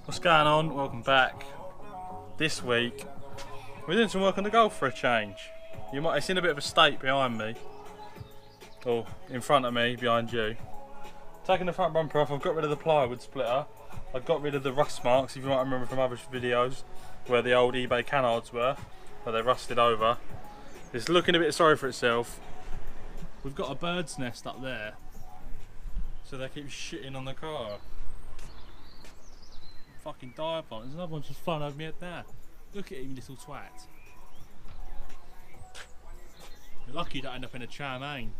What's going on? Welcome back. This week we're doing some work on the Golf for a change. You might have seen a bit of a state behind me, or in front of me, behind you. Taking the front bumper off, I've got rid of the plywood splitter. I've got rid of the rust marks, if you might remember from other videos, where the old eBay canards were, where they rusted over. It's looking a bit sorry for itself. We've got a bird's nest up there, so they keep shitting on the car. Fucking dive on. There's another one just flying over me head there. Look at him, little twat. You're lucky you don't end up in a chow mein.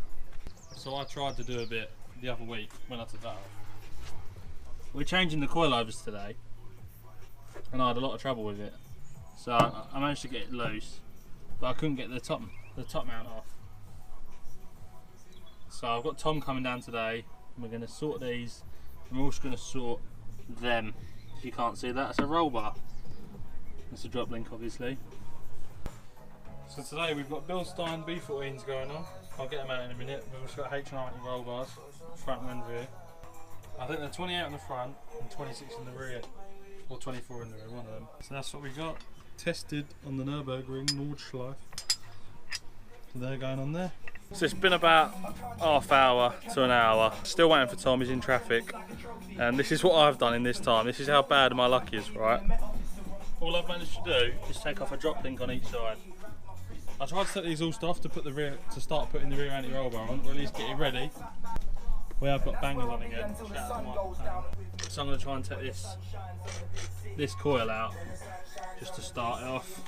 So I tried to do a bit the other week when I took that off. We're changing the coilovers today, and I had a lot of trouble with it. So I managed to get it loose, but I couldn't get the top mount off. So I've got Tom coming down today, and we're going to sort these, and we're also going to sort them. If you can't see that, it's a roll bar. It's a drop link, obviously. So today we've got BILSTEIN B14S going on. I'll get them out in a minute. We've also got H90 roll bars, front and rear. I think they're 28 on the front and 26 in the rear, or 24 in the rear, one of them. So that's what we got. Tested on the Nürburgring Nordschleife. So they're going on there. So it's been about half hour to an hour. Still waiting for Tom, he's in traffic. And this is what I've done in this time. This is how bad my luck is, right? All I've managed to do is take off a drop link on each side. I tried to set the exhaust off to put the rear, to start putting the rear anti-roll bar on, or at least get it ready. We have got bangers on again. So I'm going to try and take this coil out just to start it off.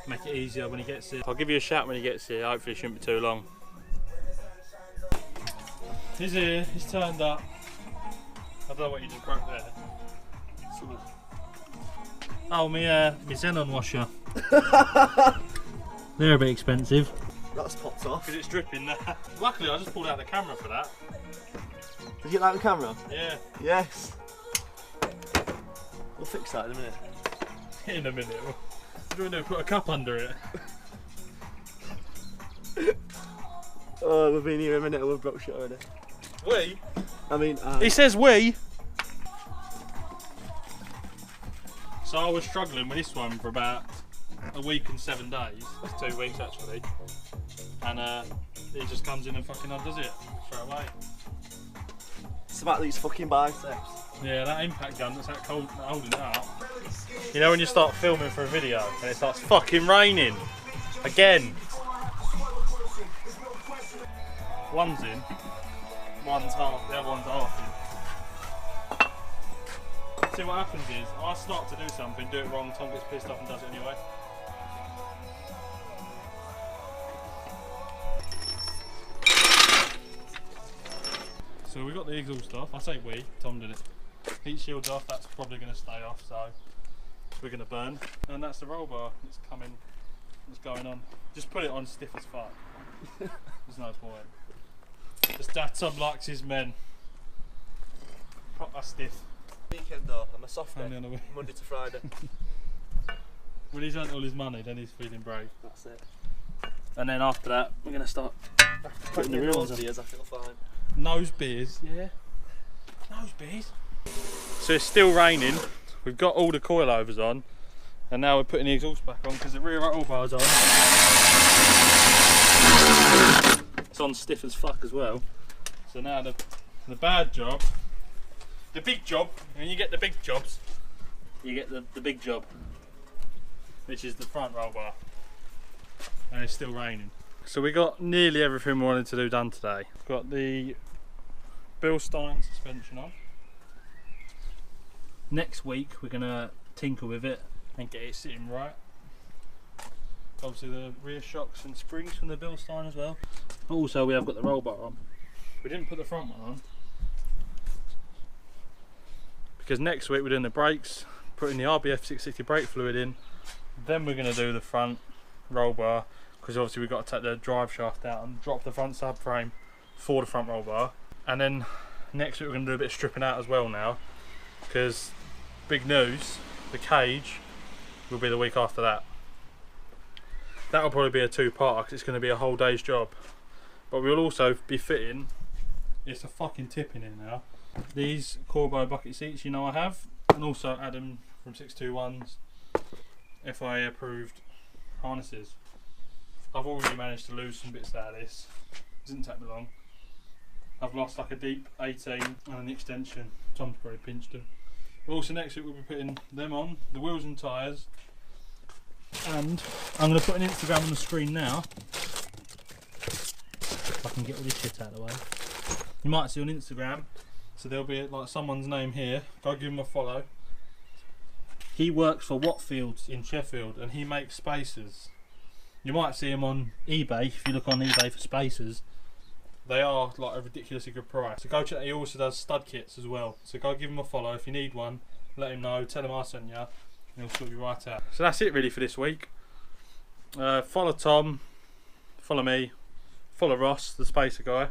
Make it easier when he gets here. I'll give you a shout when he gets here, hopefully it shouldn't be too long. He's here, he's turned up. I don't know what you just broke there. Oh, my xenon washer. They're a bit expensive. That's popped off. Because it's dripping there. Luckily I just pulled out the camera for that. Did you get that on camera? Yeah. Yes. We'll fix that in a minute. In a minute. What do we do? Put a cup under it? Oh, we've been here a minute and we've broke shit already. We? I mean, he says we. So I was struggling with this one for about a week and 7 days. It's 2 weeks actually. And he just comes in and fucking undoes it straight away. It's about these fucking biceps. Yeah, that impact gun that's that cold holding it up. You know when you start filming for a video and it starts fucking raining again. One's in, one's half, the other one's half in. See what happens is, I start to do something, do it wrong, Tom gets pissed off and does it anyway. So we got the exhaust off, I say we, Tom did it. Heat shield's off, that's probably going to stay off, so we're going to burn. And that's the roll bar that's coming, that's going on. Just put it on stiff as fuck. There's no point. Just that Tom likes his men. Proper stiff. Weekend though, I'm a soft day. Monday to Friday. When he's earned all his money, then he's feeling brave. That's it. And then after that, we're going to start putting the reels on. I feel fine. Nose beers, yeah. Nose beers. So it's still raining. We've got all the coilovers on, and now we're putting the exhaust back on because the rear roll bar's on. It's on stiff as fuck as well. So now the bad job, the big job, when you get the big jobs, you get the big job, which is the front roll bar. And it's still raining. So we got nearly everything we wanted to do done today. We've got the BILSTEIN suspension on. Next week we're going to tinker with it and get it sitting right. Obviously the rear shocks and springs from the BILSTEIN as well. But also we have got the roll bar on. We didn't put the front one on because next week we're doing the brakes, putting the RBF 660 brake fluid in. Then we're going to do the front roll bar, because obviously we've got to take the drive shaft out and drop the front subframe for the front roll bar. And then next week we're going to do a bit of stripping out as well now, because big news, the cage will be the week after that. That will probably be a two-parter because it's going to be a whole day's job. But we'll also be fitting, it's a fucking tip in here now, these Corbo bucket seats, you know I have, And also Adam from 621's FIA approved harnesses. I've already managed to lose some bits out of this. It didn't take me long. I've lost like a deep 18 and an extension. Tom's probably pinched them. Also next week we'll be putting them on, the wheels and tyres. And I'm going to put an Instagram on the screen now. If I can get all this shit out of the way. You might see on Instagram, so there'll be like someone's name here. Go give him a follow. He works for Watfields in Sheffield and he makes spacers. You might see him on eBay if you look on eBay for spacers. They are like a ridiculously good price. So go check. He also does stud kits as well. So go give him a follow if you need one. Let him know. Tell him I sent you, and he'll sort you right out. So that's it really for this week. Follow Tom, follow me, follow Ross, the spacer guy,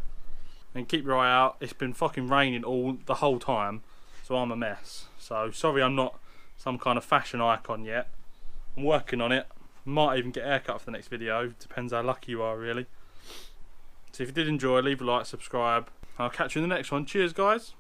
and keep your eye out. It's been fucking raining the whole time, so I'm a mess. So sorry I'm not some kind of fashion icon yet. I'm working on it. Might even get a haircut for the next video. Depends how lucky you are really. So if you did enjoy, leave a like, subscribe. I'll catch you in the next one. Cheers guys.